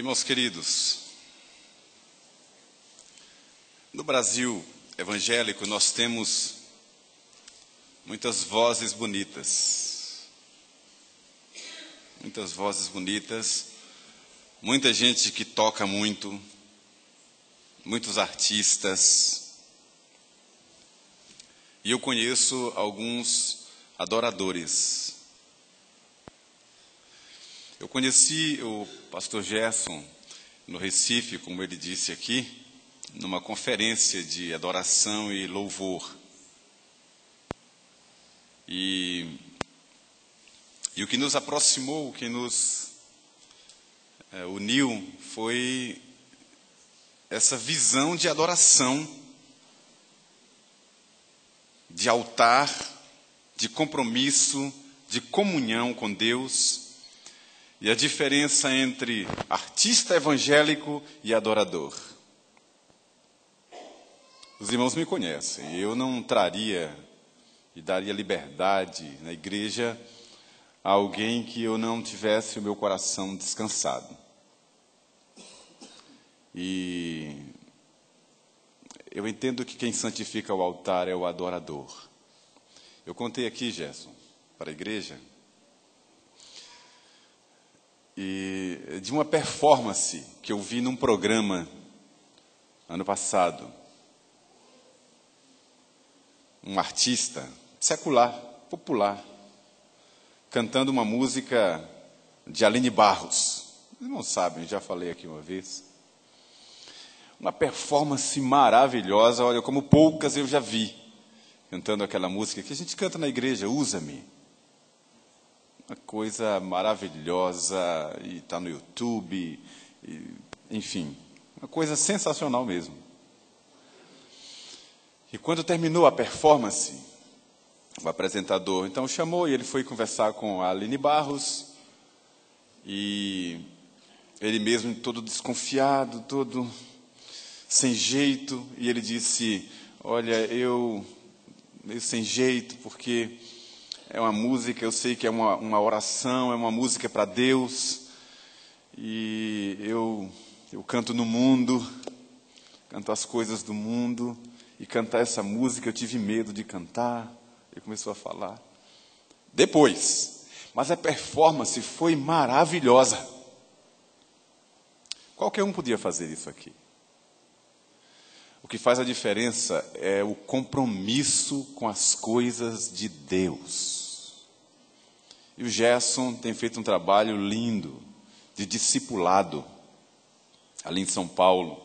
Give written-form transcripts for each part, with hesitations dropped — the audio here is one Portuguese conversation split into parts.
Irmãos queridos, no Brasil evangélico nós temos muitas vozes bonitas, muita gente que toca muito, muitos artistas, e eu conheço alguns adoradores. Eu conheci o pastor Gerson no Recife, como ele disse aqui, numa conferência de adoração e louvor. E o que nos aproximou, o que nos uniu foi essa visão de adoração, de altar, de compromisso, de comunhão com Deus, e a diferença entre artista evangélico e adorador. Os irmãos me conhecem, eu não traria e daria liberdade na igreja a alguém que eu não tivesse o meu coração descansado. E eu entendo que quem santifica o altar é o adorador. Eu contei aqui, Gerson, para a igreja, e de uma performance que eu vi num programa ano passado. Um artista secular, popular, cantando uma música de Aline Barros. Vocês não sabem, já falei aqui uma vez. Uma performance maravilhosa, olha, como poucas eu já vi, cantando aquela música que a gente canta na igreja, Usa-me. Uma coisa maravilhosa, e está no YouTube, enfim, uma coisa sensacional mesmo. E quando terminou a performance, o apresentador então chamou e ele foi conversar com a Aline Barros, e ele mesmo todo desconfiado, todo sem jeito, e ele disse: olha, eu meio sem jeito, porque é uma música, eu sei que é uma oração, é uma música para Deus, e eu canto no mundo, canto as coisas do mundo, e cantar essa música eu tive medo de cantar. Ele começou a falar. Depois, mas a performance foi maravilhosa. Qualquer um podia fazer isso aqui. O que faz a diferença é o compromisso com as coisas de Deus. E o Gerson tem feito um trabalho lindo de discipulado ali em São Paulo.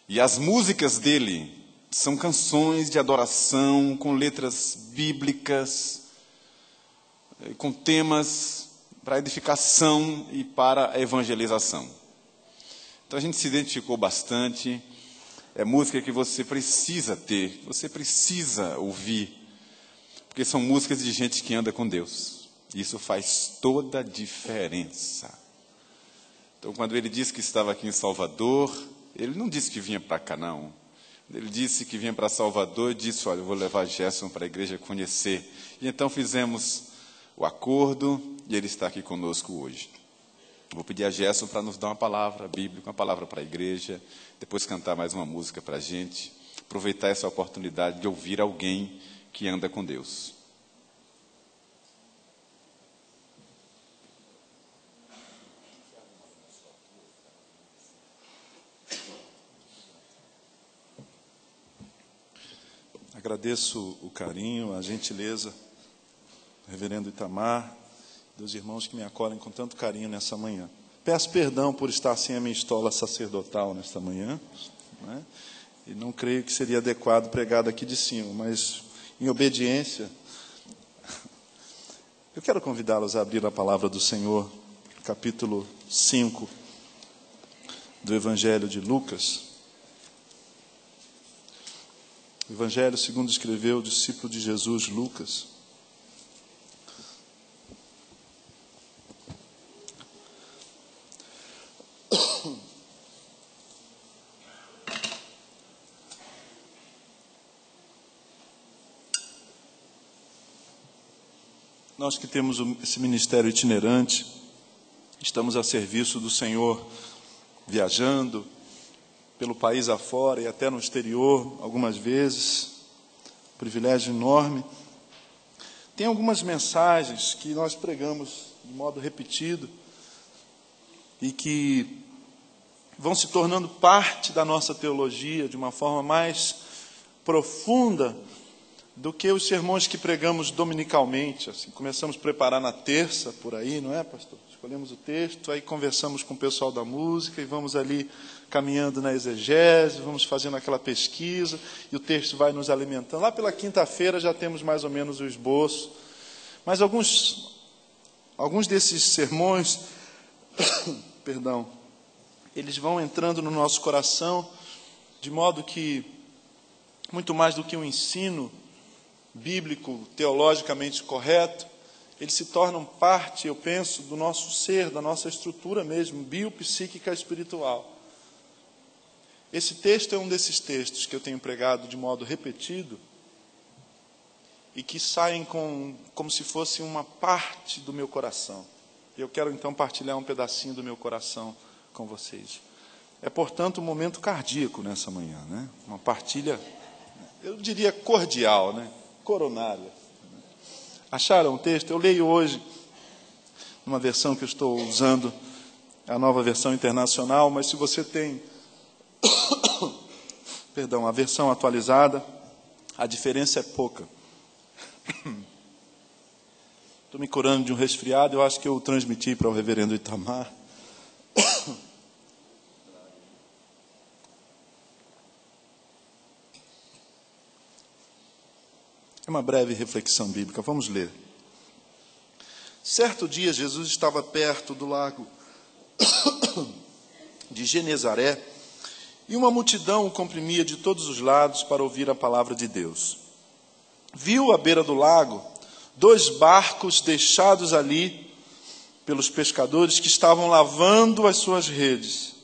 E as músicas dele são canções de adoração com letras bíblicas, com temas para edificação e para a evangelização. Então a gente se identificou bastante. É música que você precisa ter, você precisa ouvir, porque são músicas de gente que anda com Deus. Isso faz toda a diferença. Então, quando ele disse que estava aqui em Salvador, ele não disse que vinha para cá, não. Ele disse que vinha para Salvador e disse: olha, eu vou levar Gerson para a igreja conhecer. E então fizemos o acordo e ele está aqui conosco hoje. Vou pedir a Gerson para nos dar uma palavra bíblica, uma palavra para a igreja, depois cantar mais uma música para a gente, aproveitar essa oportunidade de ouvir alguém que anda com Deus. Agradeço o carinho, a gentileza do reverendo Itamar, dos irmãos que me acolhem com tanto carinho nessa manhã. Peço perdão por estar sem a minha estola sacerdotal nesta manhã, né? E não creio que seria adequado pregar daqui de cima, mas em obediência, eu quero convidá-los a abrir a palavra do Senhor, capítulo 5 do Evangelho de Lucas. O Evangelho segundo escreveu o discípulo de Jesus, Lucas. Nós que temos esse ministério itinerante, estamos a serviço do Senhor, viajando pelo país afora e até no exterior, algumas vezes, privilégio enorme. Tem algumas mensagens que nós pregamos de modo repetido e que vão se tornando parte da nossa teologia de uma forma mais profunda do que os sermões que pregamos dominicalmente. Assim, começamos a preparar na terça, por aí, não é, pastor? Escolhemos o texto, aí conversamos com o pessoal da música e vamos ali caminhando na exegese, vamos fazendo aquela pesquisa e o texto vai nos alimentando. Lá pela quinta-feira já temos mais ou menos o esboço, mas alguns desses sermões, perdão, eles vão entrando no nosso coração de modo que, muito mais do que um ensino bíblico, teologicamente correto, eles se tornam parte, eu penso, do nosso ser, da nossa estrutura mesmo, biopsíquica espiritual. Esse texto é um desses textos que eu tenho pregado de modo repetido e que saem como se fosse uma parte do meu coração. Eu quero então partilhar um pedacinho do meu coração com vocês. É, portanto, um momento cardíaco nessa manhã, né? Uma partilha, eu diria cordial, né? Coronária. Acharam o texto? Eu leio hoje, numa versão que eu estou usando, a nova versão internacional, mas se você tem, perdão, a versão atualizada, a diferença é pouca. Estou me curando de um resfriado, eu acho que eu transmiti para o reverendo Itamar. É uma breve reflexão bíblica, vamos ler. Certo dia, Jesus estava perto do lago de Genezaré e uma multidão o comprimia de todos os lados para ouvir a palavra de Deus. Viu à beira do lago 2 barcos deixados ali pelos pescadores que estavam lavando as suas redes.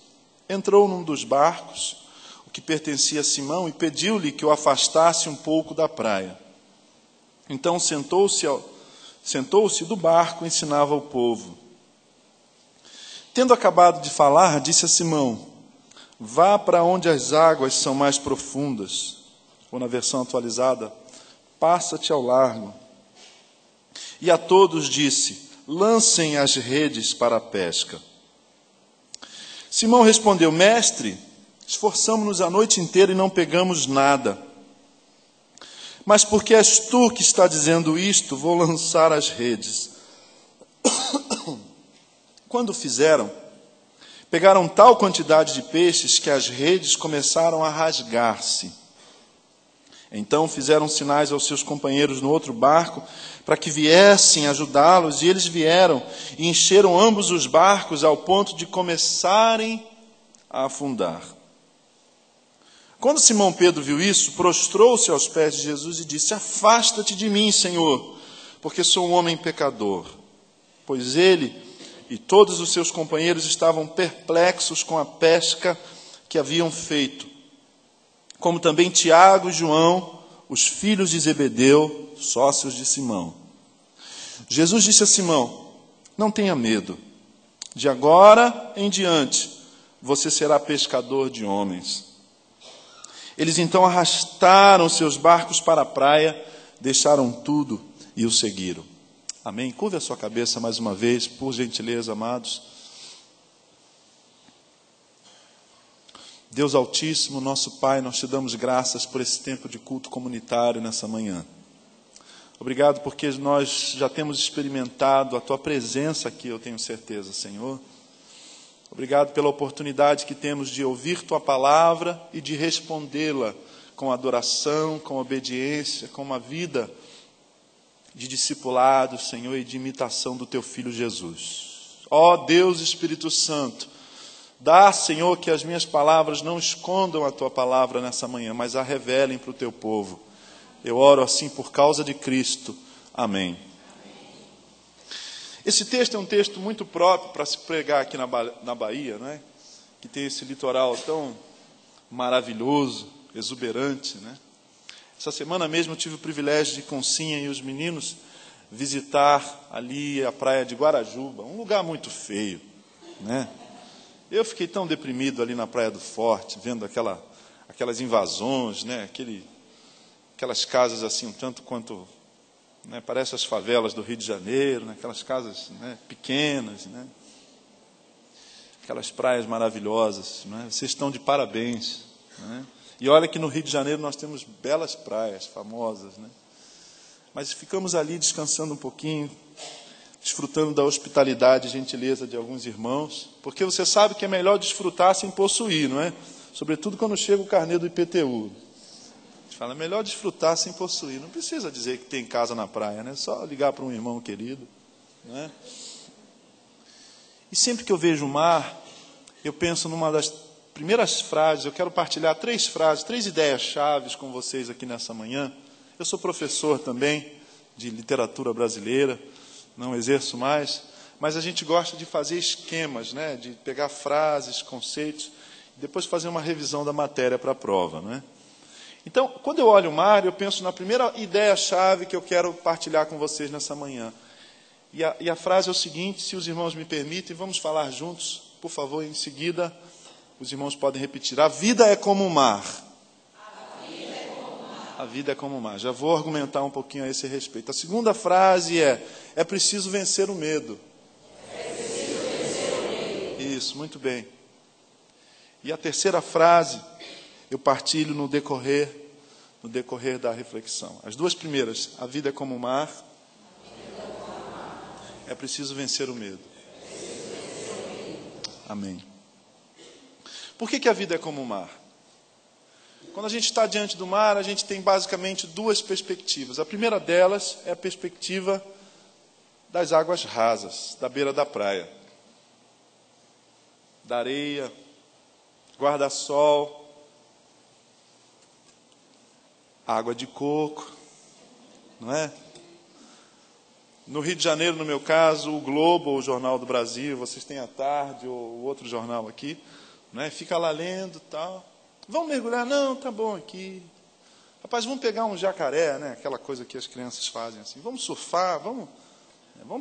Entrou num dos barcos, o que pertencia a Simão, e pediu-lhe que o afastasse um pouco da praia. Então sentou-se do barco e ensinava ao povo. Tendo acabado de falar, disse a Simão: vá para onde as águas são mais profundas. Ou na versão atualizada, passa-te ao largo. E a todos disse: lancem as redes para a pesca. Simão respondeu: mestre, esforçamo-nos a noite inteira e não pegamos nada. Mas porque és tu que está dizendo isto, vou lançar as redes. Quando fizeram, pegaram tal quantidade de peixes que as redes começaram a rasgar-se. Então fizeram sinais aos seus companheiros no outro barco para que viessem ajudá-los, e eles vieram e encheram ambos os barcos ao ponto de começarem a afundar. Quando Simão Pedro viu isso, prostrou-se aos pés de Jesus e disse: afasta-te de mim, Senhor, porque sou um homem pecador. Pois ele e todos os seus companheiros estavam perplexos com a pesca que haviam feito, como também Tiago e João, os filhos de Zebedeu, sócios de Simão. Jesus disse a Simão: não tenha medo, de agora em diante você será pescador de homens. Eles então arrastaram seus barcos para a praia, deixaram tudo e o seguiram. Amém? Curve a sua cabeça mais uma vez, por gentileza, amados. Deus Altíssimo, nosso Pai, nós te damos graças por esse tempo de culto comunitário nessa manhã. Obrigado porque nós já temos experimentado a Tua presença aqui, eu tenho certeza, Senhor. Obrigado pela oportunidade que temos de ouvir Tua palavra e de respondê-la com adoração, com obediência, com uma vida de discipulado, Senhor, e de imitação do Teu Filho Jesus. Ó Deus Espírito Santo, dá, Senhor, que as minhas palavras não escondam a Tua palavra nessa manhã, mas a revelem para o Teu povo. Eu oro assim por causa de Cristo. Amém. Esse texto é um texto muito próprio para se pregar aqui na Bahia, né? Que tem esse litoral tão maravilhoso, exuberante, né? Essa semana mesmo eu tive o privilégio de ir com Cinha e os meninos visitar ali a praia de Guarajuba, um lugar muito feio, né? Eu fiquei tão deprimido ali na Praia do Forte, vendo aquelas invasões, né? Aquelas casas assim, um tanto quanto, né? Parece as favelas do Rio de Janeiro, né? Aquelas casas, né? Pequenas, né? Aquelas praias maravilhosas, né? Vocês estão de parabéns, né? E olha que no Rio de Janeiro nós temos belas praias, famosas, né? Mas ficamos ali descansando um pouquinho, desfrutando da hospitalidade e gentileza de alguns irmãos, porque você sabe que é melhor desfrutar sem possuir, não é? Sobretudo quando chega o carnê do IPTU. A gente fala, é melhor desfrutar sem possuir. Não precisa dizer que tem casa na praia, né? É só ligar para um irmão querido, não é? E sempre que eu vejo o mar, eu penso numa das primeiras frases, eu quero partilhar 3 frases, 3 ideias chaves com vocês aqui nessa manhã. Eu sou professor também de literatura brasileira, não exerço mais, mas a gente gosta de fazer esquemas, né? De pegar frases, conceitos, e depois fazer uma revisão da matéria para a prova, né? Então, quando eu olho o mar, eu penso na primeira ideia-chave que eu quero partilhar com vocês nessa manhã. E a frase é o seguinte, se os irmãos me permitem, vamos falar juntos, por favor, em seguida, os irmãos podem repetir. A vida é como o mar. A vida é como o mar. Já vou argumentar um pouquinho a esse respeito. A segunda frase é preciso vencer o medo. É preciso vencer o medo. Isso, muito bem. E a terceira frase, eu partilho no decorrer da reflexão. As 2 primeiras, a vida é como o mar. É preciso vencer o medo. Amém. Por que a vida é como o mar? Quando a gente está diante do mar, a gente tem basicamente 2 perspectivas. A primeira delas é a perspectiva das águas rasas, da beira da praia. Da areia, guarda-sol, água de coco, não é? No Rio de Janeiro, no meu caso, o Globo, ou o Jornal do Brasil, vocês têm a Tarde, ou outro jornal aqui, não é? Fica lá lendo e tal. Vamos mergulhar? Não, tá bom aqui. Rapaz, vamos pegar um jacaré, né? Aquela coisa que as crianças fazem assim. Vamos surfar, vamos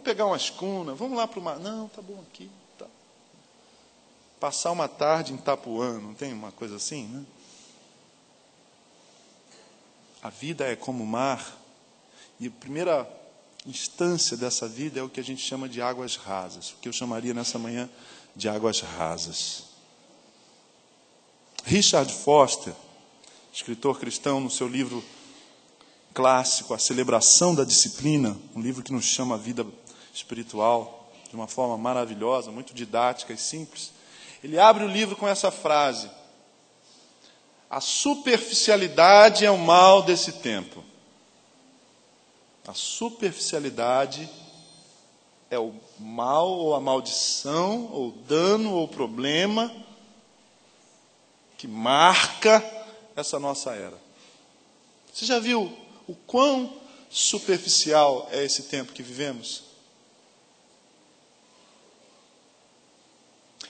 pegar uma escuna, vamos lá para o mar. Não, tá bom aqui. Tá. Passar uma tarde em Itapuã, não tem uma coisa assim, né? A vida é como o mar. E a primeira instância dessa vida é o que a gente chama de águas rasas. O que eu chamaria nessa manhã de águas rasas. Richard Foster, escritor cristão, no seu livro clássico, A Celebração da Disciplina, um livro que nos chama a vida espiritual de uma forma maravilhosa, muito didática e simples, ele abre o livro com essa frase: a superficialidade é o mal desse tempo. A superficialidade é o mal, ou a maldição, ou o dano, ou o problema que marca essa nossa era. Você já viu o quão superficial é esse tempo que vivemos?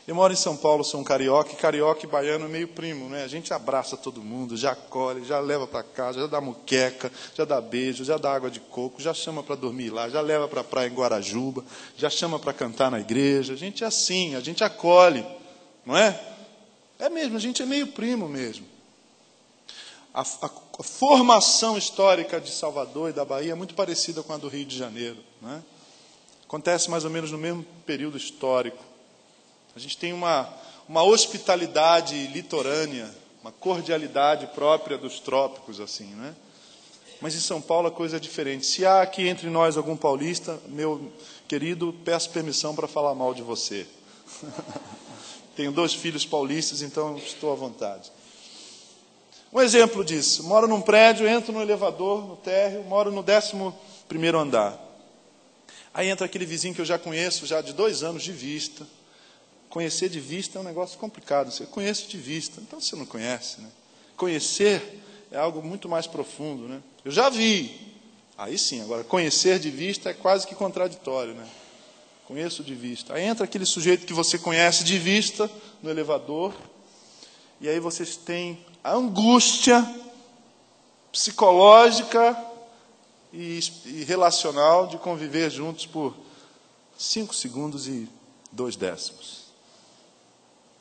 Eu moro em São Paulo, sou um carioca, e carioca e baiano é meio primo, né? A gente abraça todo mundo, já acolhe, já leva para casa, já dá muqueca, já dá beijo, já dá água de coco, já chama para dormir lá, já leva para a praia em Guarajuba, já chama para cantar na igreja. A gente é assim, a gente acolhe, não é? É mesmo, a gente é meio primo mesmo. A formação histórica de Salvador e da Bahia é muito parecida com a do Rio de Janeiro, não é? Acontece mais ou menos no mesmo período histórico. A gente tem uma hospitalidade litorânea, uma cordialidade própria dos trópicos, assim, né? Mas em São Paulo a coisa é diferente. Se há aqui entre nós algum paulista, meu querido, peço permissão para falar mal de você. Tenho 2 filhos paulistas, então estou à vontade. Um exemplo disso: moro num prédio, entro no elevador, no térreo, moro no 11º andar. Aí entra aquele vizinho que eu já conheço, já de 2 anos de vista. Conhecer de vista é um negócio complicado. Você conhece de vista, então você não conhece, né? Conhecer é algo muito mais profundo, né? Eu já vi. Aí sim, agora conhecer de vista é quase que contraditório, né? Conheço de vista. Aí entra aquele sujeito que você conhece de vista no elevador, e aí vocês têm a angústia psicológica e relacional de conviver juntos por 5 segundos e 2 décimos.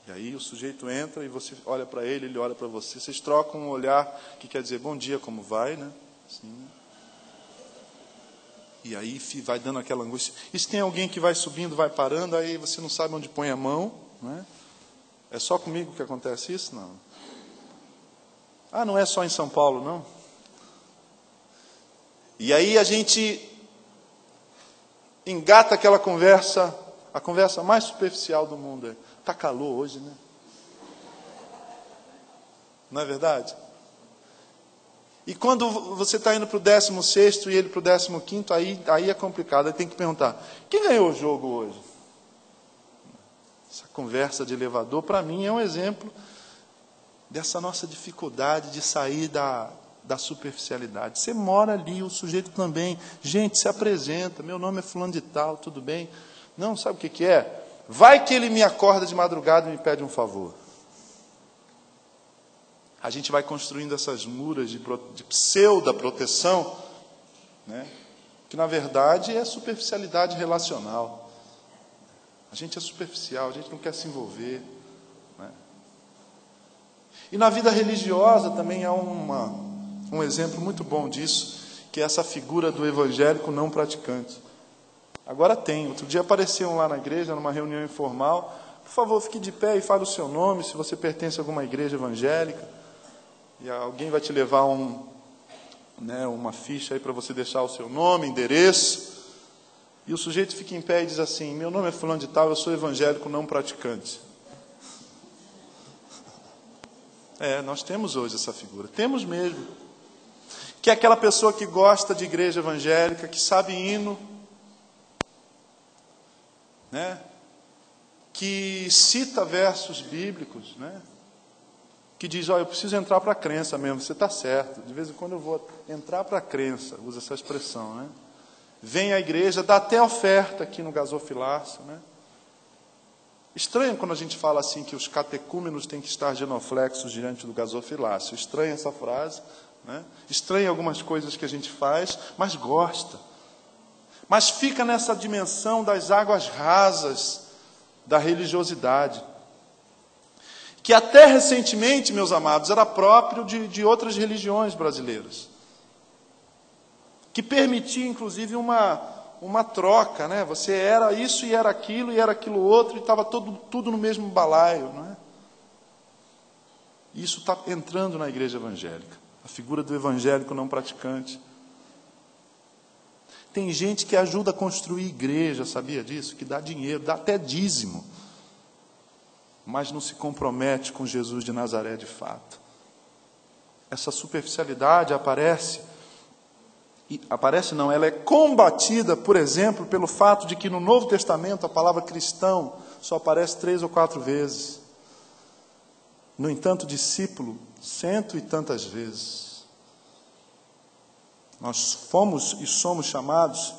E aí o sujeito entra e você olha para ele, ele olha para você. Vocês trocam um olhar que quer dizer, bom dia, como vai, né? Assim, né? E aí vai dando aquela angústia. E se tem alguém que vai subindo, vai parando, aí você não sabe onde põe a mão, né? É só comigo que acontece isso? Não. Ah, não é só em São Paulo, não? E aí a gente engata aquela conversa, a conversa mais superficial do mundo. Está calor hoje, né? Não é verdade? E quando você está indo para o 16º e ele para o 15º, aí é complicado. Aí tem que perguntar, quem ganhou o jogo hoje? Essa conversa de elevador, para mim, é um exemplo dessa nossa dificuldade de sair da superficialidade. Você mora ali, o sujeito também. Gente, se apresenta, meu nome é fulano de tal, tudo bem? Não, sabe o que é? Vai que ele me acorda de madrugada e me pede um favor. A gente vai construindo essas muras de pseudo-proteção, né? Que na verdade é superficialidade relacional. A gente é superficial, a gente não quer se envolver, né? E na vida religiosa também há um exemplo muito bom disso, que é essa figura do evangélico não praticante. Agora tem. Outro dia apareceu um lá na igreja, numa reunião informal. Por favor, fique de pé e fale o seu nome, se você pertence a alguma igreja evangélica. E alguém vai te levar uma ficha aí para você deixar o seu nome, endereço. E o sujeito fica em pé e diz assim, meu nome é fulano de tal, eu sou evangélico não praticante. Nós temos hoje essa figura. Temos mesmo. Que é aquela pessoa que gosta de igreja evangélica, que sabe hino, né? Que cita versos bíblicos, né? Que diz, eu preciso entrar para a crença mesmo, você está certo, de vez em quando eu vou entrar para a crença, usa essa expressão, né? Vem à igreja, dá até oferta aqui no gasofilácio, né? Estranho quando a gente fala assim, que os catecúmenos têm que estar genuflexos diante do gasofilácio, estranha essa frase, né? Estranha algumas coisas que a gente faz, mas gosta. Mas fica nessa dimensão das águas rasas da religiosidade, que até recentemente, meus amados, era próprio de outras religiões brasileiras, que permitia, inclusive, uma troca, né? Você era isso e era aquilo outro, e estava tudo no mesmo balaio, não é? Isso está entrando na igreja evangélica, a figura do evangélico não praticante. Tem gente que ajuda a construir igreja, sabia disso? Que dá dinheiro, dá até dízimo, mas não se compromete com Jesus de Nazaré de fato. Essa superficialidade ela é combatida, por exemplo, pelo fato de que no Novo Testamento a palavra cristão só aparece 3 ou 4 vezes. No entanto, discípulo, 100 e tantas vezes. Nós fomos e somos chamados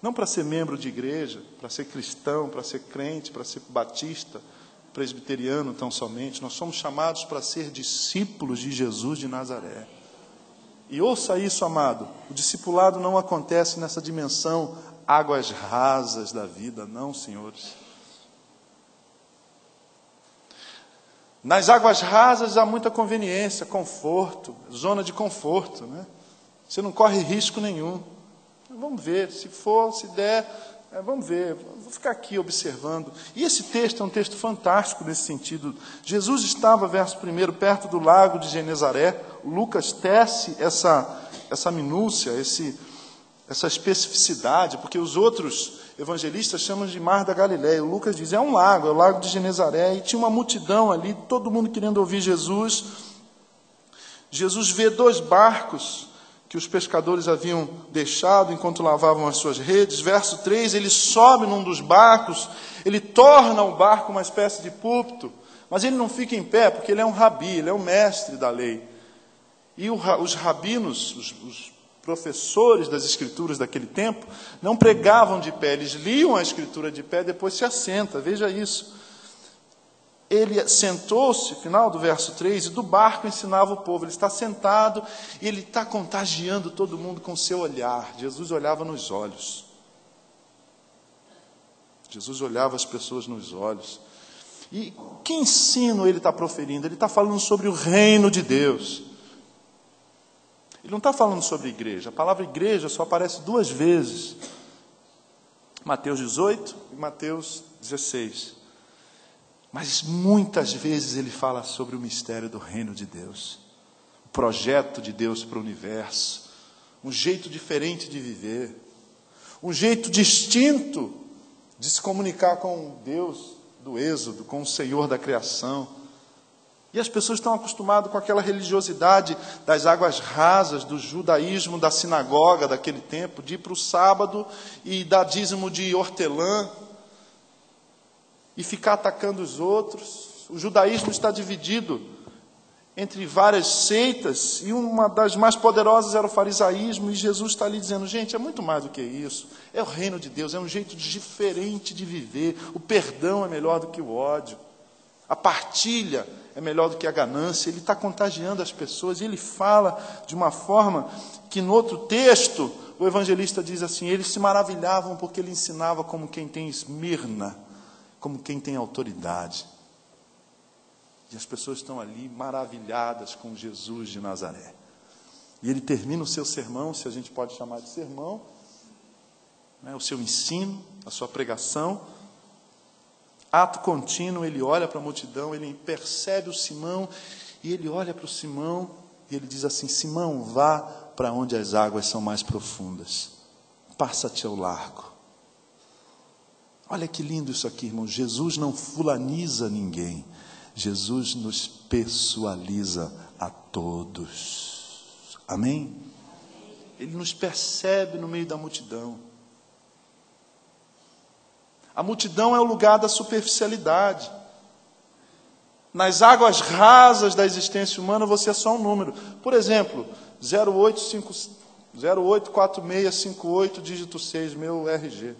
não para ser membro de igreja, para ser cristão, para ser crente, para ser batista, presbiteriano tão somente. Nós somos chamados para ser discípulos de Jesus de Nazaré. E ouça isso, amado, o discipulado não acontece nessa dimensão águas rasas da vida, não, senhores. Nas águas rasas há muita conveniência, conforto, zona de conforto, né? Você não corre risco nenhum. Vamos ver, se for, se der, vamos ver, vou ficar aqui observando. E esse texto é um texto fantástico nesse sentido. Jesus estava, verso 1, perto do lago de Genezaré. Lucas tece essa minúcia, essa especificidade, porque os outros evangelistas chamam de Mar da Galileia. O Lucas diz, é um lago, é o lago de Genezaré, e tinha uma multidão ali, todo mundo querendo ouvir Jesus. Jesus vê 2 barcos que os pescadores haviam deixado enquanto lavavam as suas redes. Verso 3, ele sobe num dos barcos, ele torna o barco uma espécie de púlpito, mas ele não fica em pé, porque ele é um rabi, ele é um mestre da lei. E os rabinos, os professores das escrituras daquele tempo, não pregavam de pé, eles liam a escritura de pé, depois se assenta, veja isso. ele sentou-se, final do verso 3, e do barco ensinava o povo. Ele está sentado e ele está contagiando todo mundo com o seu olhar. Jesus olhava nos olhos. Jesus olhava as pessoas nos olhos. E que ensino ele está proferindo? Ele está falando sobre o reino de Deus. Ele não está falando sobre igreja. A palavra igreja só aparece 2 vezes. Mateus 18 e Mateus 16. Mas muitas vezes ele fala sobre o mistério do reino de Deus. O projeto de Deus para o universo. Um jeito diferente de viver. Um jeito distinto de se comunicar com Deus do Êxodo, com o Senhor da criação. E as pessoas estão acostumadas com aquela religiosidade das águas rasas, do judaísmo da sinagoga daquele tempo, de ir para o sábado e dar dízimo de hortelã e ficar atacando os outros. O judaísmo está dividido entre várias seitas, e uma das mais poderosas era o farisaísmo, e Jesus está ali dizendo, gente, é muito mais do que isso. É o reino de Deus, é um jeito diferente de viver. O perdão é melhor do que o ódio. A partilha é melhor do que a ganância. Ele está contagiando as pessoas, e ele fala de uma forma que no outro texto, o evangelista diz assim, eles se maravilhavam porque ele ensinava como quem tem esmirna, como quem tem autoridade. E as pessoas estão ali maravilhadas com Jesus de Nazaré. E ele termina o seu sermão, se a gente pode chamar de sermão, né, o seu ensino, a sua pregação. Ato contínuo, ele olha para a multidão, ele percebe o Simão, e ele olha para o Simão, e ele diz assim, Simão, vá para onde as águas são mais profundas. Passa-te ao largo. Olha que lindo isso aqui, irmão. Jesus não fulaniza ninguém. Jesus nos pessoaliza a todos. Amém? Ele nos percebe no meio da multidão. A multidão é o lugar da superficialidade. Nas águas rasas da existência humana, você é só um número. Por exemplo, 084658, dígito 6, meu RG.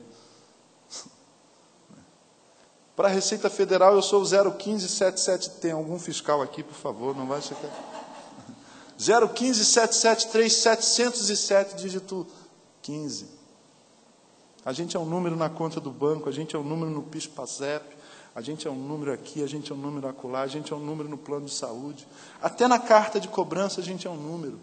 Para a Receita Federal, eu sou o 01577. Tem algum fiscal aqui, por favor? Não vai checar. 015773707, dígito 15. A gente é um número na conta do banco, a gente é um número no PIS/PASEP, a gente é um número aqui, a gente é um número acolá, a gente é um número no plano de saúde. Até na carta de cobrança a gente é um número.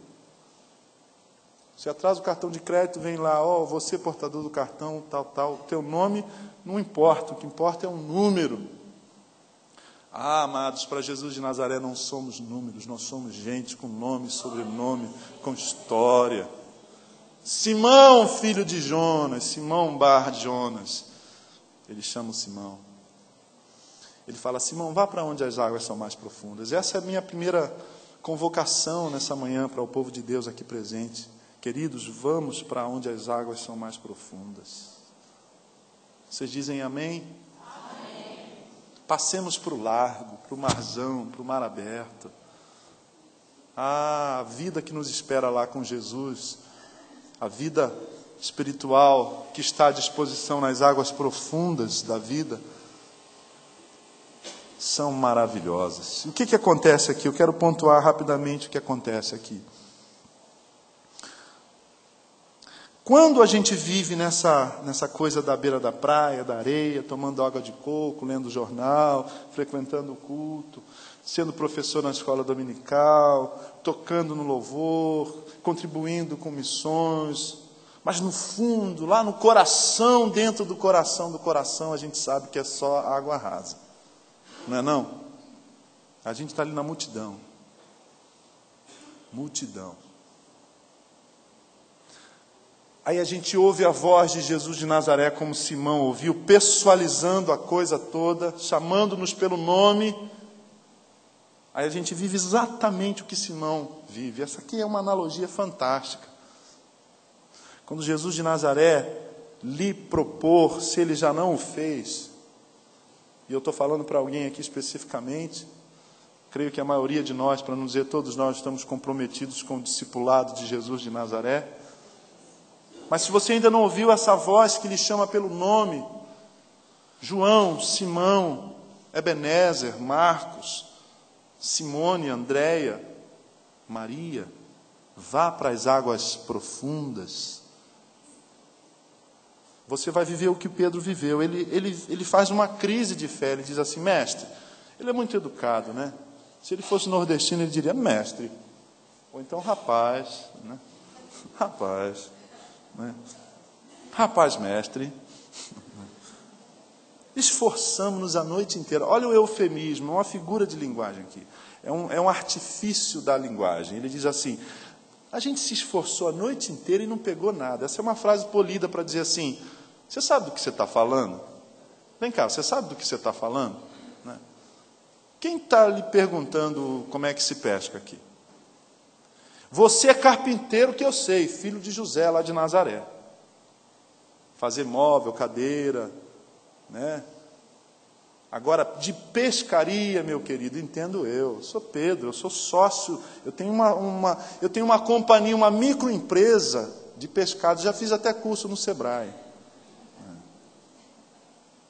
Se atrasa o cartão de crédito, vem lá, você portador do cartão, tal, teu nome não importa, o que importa é um número. Ah, amados, para Jesus de Nazaré não somos números, nós somos gente com nome, sobrenome, com história. Simão, filho de Jonas, Simão Bar Jonas, ele chama o Simão. Ele fala, Simão, vá para onde as águas são mais profundas. Essa é a minha primeira convocação nessa manhã para o povo de Deus aqui presente. Queridos, vamos para onde as águas são mais profundas. Vocês dizem amém? Amém. Passemos para o largo, para o marzão, para o mar aberto. A vida que nos espera lá com Jesus, a vida espiritual que está à disposição nas águas profundas da vida, são maravilhosas. O que acontece aqui? Eu quero pontuar rapidamente o que acontece aqui. Quando a gente vive nessa coisa da beira da praia, da areia, tomando água de coco, lendo jornal, frequentando o culto, sendo professor na escola dominical, tocando no louvor, contribuindo com missões, mas no fundo, lá no coração, dentro do coração, a gente sabe que é só água rasa. Não é não? A gente está ali na multidão. Multidão. Aí a gente ouve a voz de Jesus de Nazaré, como Simão ouviu, pessoalizando a coisa toda, chamando-nos pelo nome. Aí a gente vive exatamente o que Simão vive. Essa aqui é uma analogia fantástica. Quando Jesus de Nazaré lhe propor, se ele já não o fez, e eu estou falando para alguém aqui especificamente, creio que a maioria de nós, para não dizer todos nós, estamos comprometidos com o discipulado de Jesus de Nazaré. Mas se você ainda não ouviu essa voz que lhe chama pelo nome, João, Simão, Ebenezer, Marcos, Simone, Andréia, Maria, vá para as águas profundas. Você vai viver o que Pedro viveu. Ele faz uma crise de fé. Ele diz assim: mestre, ele é muito educado, né? Se ele fosse nordestino, ele diria mestre. Ou então rapaz, né? Rapaz, né? Rapaz, mestre. Esforçamos-nos a noite inteira. Olha o eufemismo, é uma figura de linguagem aqui. É um artifício da linguagem. Ele diz assim: a gente se esforçou a noite inteira e não pegou nada. Essa é uma frase polida para dizer assim: você sabe do que você está falando? Vem cá, você sabe do que você está falando? Né? Quem está lhe perguntando como é que se pesca aqui? Você é carpinteiro, que eu sei, filho de José, lá de Nazaré. Fazer móvel, cadeira, né? Agora, de pescaria, meu querido, entendo eu sou Pedro, eu sou sócio, eu tenho uma companhia, uma microempresa de pescado, já fiz até curso no Sebrae.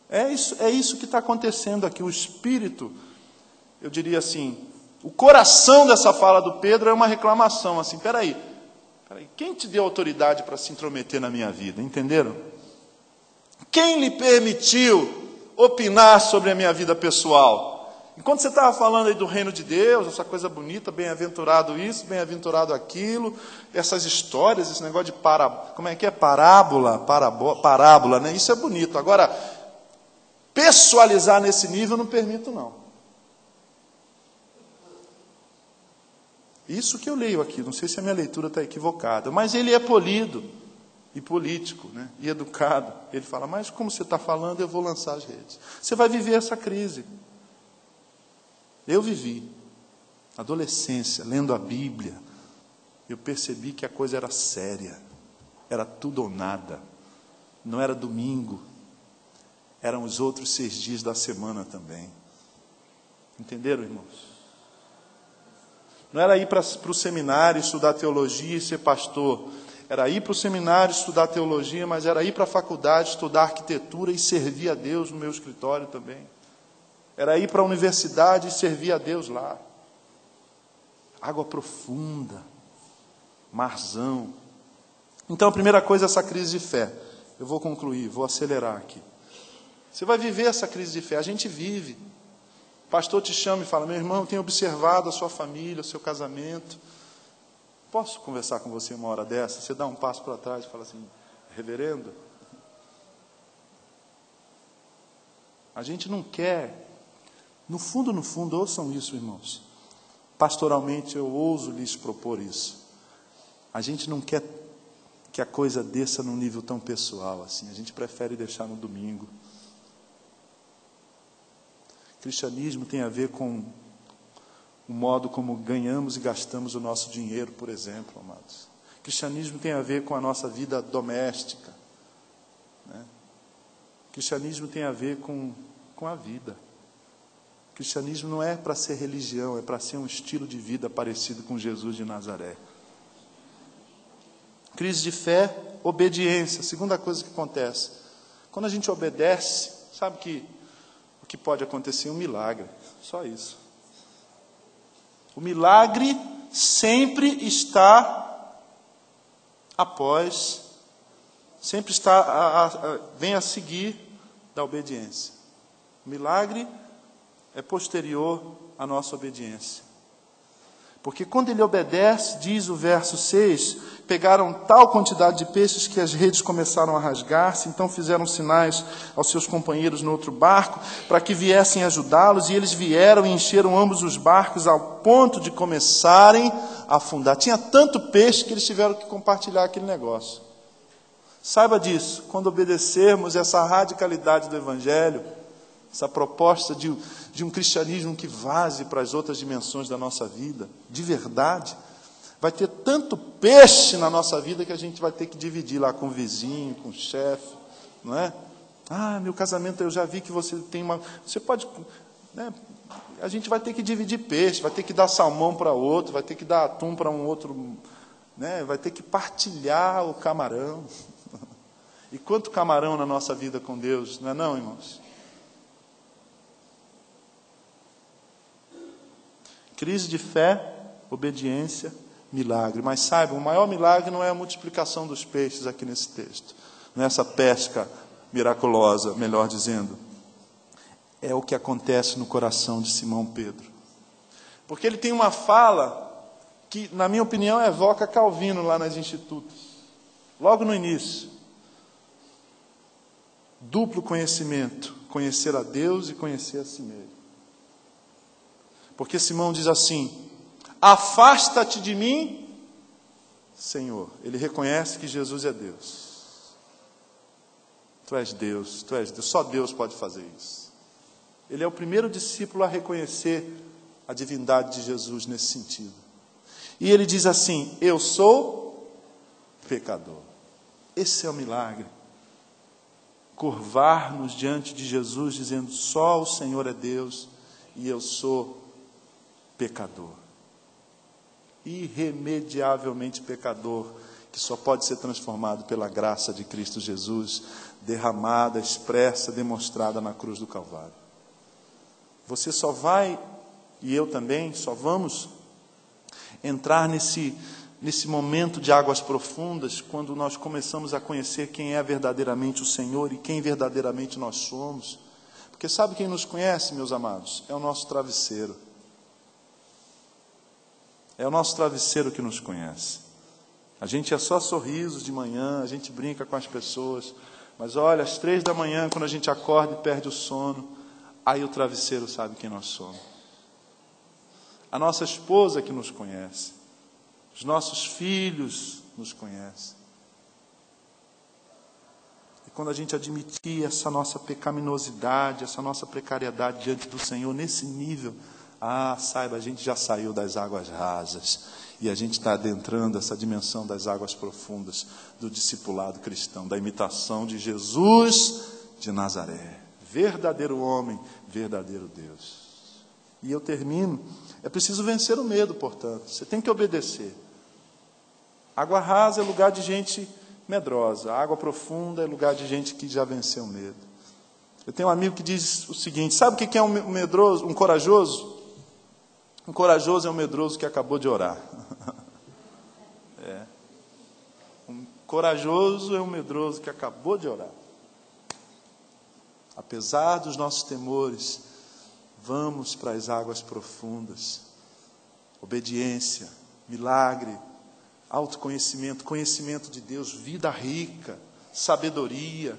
É isso que está acontecendo aqui. O espírito, eu diria assim, o coração dessa fala do Pedro é uma reclamação, assim: peraí, quem te deu autoridade para se intrometer na minha vida? Entenderam? Quem lhe permitiu opinar sobre a minha vida pessoal? Enquanto você estava falando aí do reino de Deus, essa coisa bonita, bem-aventurado isso, bem-aventurado aquilo, essas histórias, esse negócio de parábola, né? Isso é bonito. Agora, pessoalizar nesse nível eu não permito, não. Isso que eu leio aqui, não sei se a minha leitura está equivocada, mas ele é polido e político, né? E educado. Ele fala: mas como você está falando, eu vou lançar as redes. Você vai viver essa crise. Eu vivi. Adolescência, lendo a Bíblia, eu percebi que a coisa era séria. Era tudo ou nada. Não era domingo. Eram os outros 6 dias da semana também. Entenderam, irmãos? Não era ir para o seminário, estudar teologia e ser pastor. Era ir para o seminário, estudar teologia, mas era ir para a faculdade, estudar arquitetura e servir a Deus no meu escritório também. Era ir para a universidade e servir a Deus lá. Água profunda, marzão. Então, a primeira coisa é essa crise de fé. Eu vou concluir, vou acelerar aqui. Você vai viver essa crise de fé, a gente vive. O pastor te chama e fala: meu irmão, eu tenho observado a sua família, o seu casamento. Posso conversar com você uma hora dessa? Você dá um passo para trás e fala assim: reverendo, a gente não quer, no fundo, ouçam isso, irmãos. Pastoralmente eu ouso lhes propor isso. A gente não quer que a coisa desça num nível tão pessoal assim. A gente prefere deixar no domingo. Cristianismo tem a ver com o modo como ganhamos e gastamos o nosso dinheiro, por exemplo, amados. Cristianismo tem a ver com a nossa vida doméstica, né? Cristianismo tem a ver com a vida. Cristianismo não é para ser religião, é para ser um estilo de vida parecido com Jesus de Nazaré. Crise de fé, obediência. Segunda coisa que acontece: quando a gente obedece, sabe o que pode acontecer? Um milagre, só isso. O milagre sempre está vem a seguir da obediência. O milagre é posterior à nossa obediência. Porque quando ele obedece, diz o verso 6, pegaram tal quantidade de peixes que as redes começaram a rasgar-se, então fizeram sinais aos seus companheiros no outro barco, para que viessem ajudá-los, e eles vieram e encheram ambos os barcos ao ponto de começarem a afundar. Tinha tanto peixe que eles tiveram que compartilhar aquele negócio. Saiba disso, quando obedecermos essa radicalidade do Evangelho, essa proposta de um cristianismo que vaze para as outras dimensões da nossa vida, de verdade, vai ter tanto peixe na nossa vida que a gente vai ter que dividir lá com o vizinho, com o chefe, não é? Ah, meu casamento, eu já vi que você tem uma... Você pode... né? A gente vai ter que dividir peixe, vai ter que dar salmão para outro, vai ter que dar atum para um outro, né? Vai ter que partilhar o camarão. E quanto camarão na nossa vida com Deus, não é não, irmãos? Crise de fé, obediência, milagre. Mas saibam, o maior milagre não é a multiplicação dos peixes aqui nesse texto. Não é essa pesca miraculosa, melhor dizendo. É o que acontece no coração de Simão Pedro. Porque ele tem uma fala que, na minha opinião, evoca Calvino lá nas Institutas. Logo no início. Duplo conhecimento. Conhecer a Deus e conhecer a si mesmo. Porque Simão diz assim: afasta-te de mim, Senhor. Ele reconhece que Jesus é Deus. Tu és Deus, tu és Deus. Só Deus pode fazer isso. Ele é o primeiro discípulo a reconhecer a divindade de Jesus nesse sentido. E ele diz assim: eu sou pecador. Esse é o milagre. Curvar-nos diante de Jesus, dizendo: só o Senhor é Deus e eu sou pecador. Irremediavelmente pecador, que só pode ser transformado pela graça de Cristo Jesus, derramada, expressa, demonstrada na cruz do Calvário. Você só vai, e eu também, só vamos entrar nesse momento de águas profundas, quando nós começamos a conhecer quem é verdadeiramente o Senhor e quem verdadeiramente nós somos. Porque sabe quem nos conhece, meus amados? É o nosso travesseiro. É o nosso travesseiro que nos conhece. A gente é só sorrisos de manhã, a gente brinca com as pessoas, mas olha, às 3 da manhã, quando a gente acorda e perde o sono, aí o travesseiro sabe quem nós somos. A nossa esposa que nos conhece. Os nossos filhos nos conhecem. E quando a gente admitir essa nossa pecaminosidade, essa nossa precariedade diante do Senhor, nesse nível, saiba, a gente já saiu das águas rasas. E a gente está adentrando essa dimensão das águas profundas do discipulado cristão, da imitação de Jesus de Nazaré. Verdadeiro homem, verdadeiro Deus. E eu termino. É preciso vencer o medo, portanto. Você tem que obedecer. Água rasa é lugar de gente medrosa. Água profunda é lugar de gente que já venceu o medo. Eu tenho um amigo que diz o seguinte: sabe o que é um medroso, um corajoso? Um corajoso é um medroso que acabou de orar. Um corajoso é um medroso que acabou de orar. Apesar dos nossos temores, vamos para as águas profundas. Obediência, milagre, autoconhecimento, conhecimento de Deus, vida rica, sabedoria.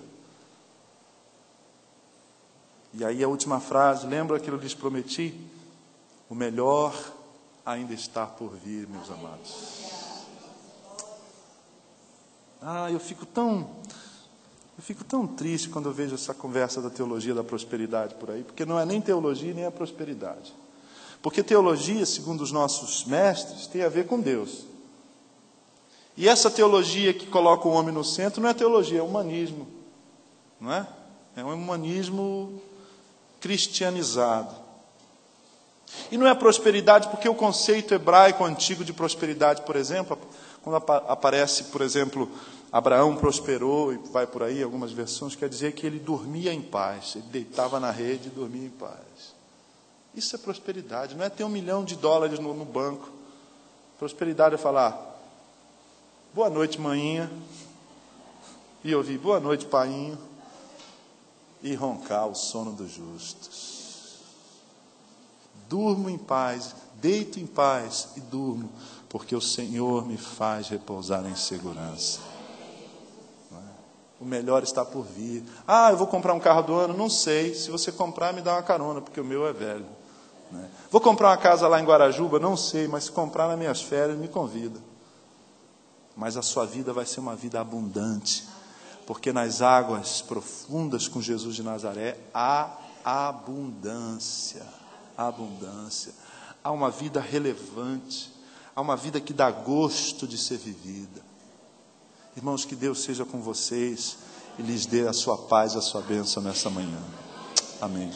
E aí a última frase, lembra aquilo que lhes prometi? O melhor ainda está por vir, meus amados. Eu fico tão triste quando eu vejo essa conversa da teologia da prosperidade por aí, porque não é nem teologia nem a prosperidade. Porque teologia, segundo os nossos mestres, tem a ver com Deus. E essa teologia que coloca o homem no centro não é teologia, é humanismo. Não é? É um humanismo cristianizado. E não é prosperidade porque o conceito hebraico antigo de prosperidade, por exemplo, quando aparece, por exemplo, Abraão prosperou e vai por aí, algumas versões, quer dizer que ele dormia em paz, ele deitava na rede e dormia em paz. Isso é prosperidade, não é ter $1 milhão no banco. Prosperidade é falar: boa noite, maninha, e ouvir boa noite, painho, e roncar o sono dos justos. Durmo em paz, deito em paz e durmo, porque o Senhor me faz repousar em segurança. O melhor está por vir. Eu vou comprar um carro do ano? Não sei. Se você comprar, me dá uma carona, porque o meu é velho. Vou comprar uma casa lá em Guarajuba? Não sei, mas se comprar nas minhas férias, me convida. Mas a sua vida vai ser uma vida abundante, porque nas águas profundas com Jesus de Nazaré há abundância. Abundância. Há uma vida relevante, há uma vida que dá gosto de ser vivida. Irmãos, que Deus seja com vocês e lhes dê a sua paz, a sua bênção nessa manhã. Amém.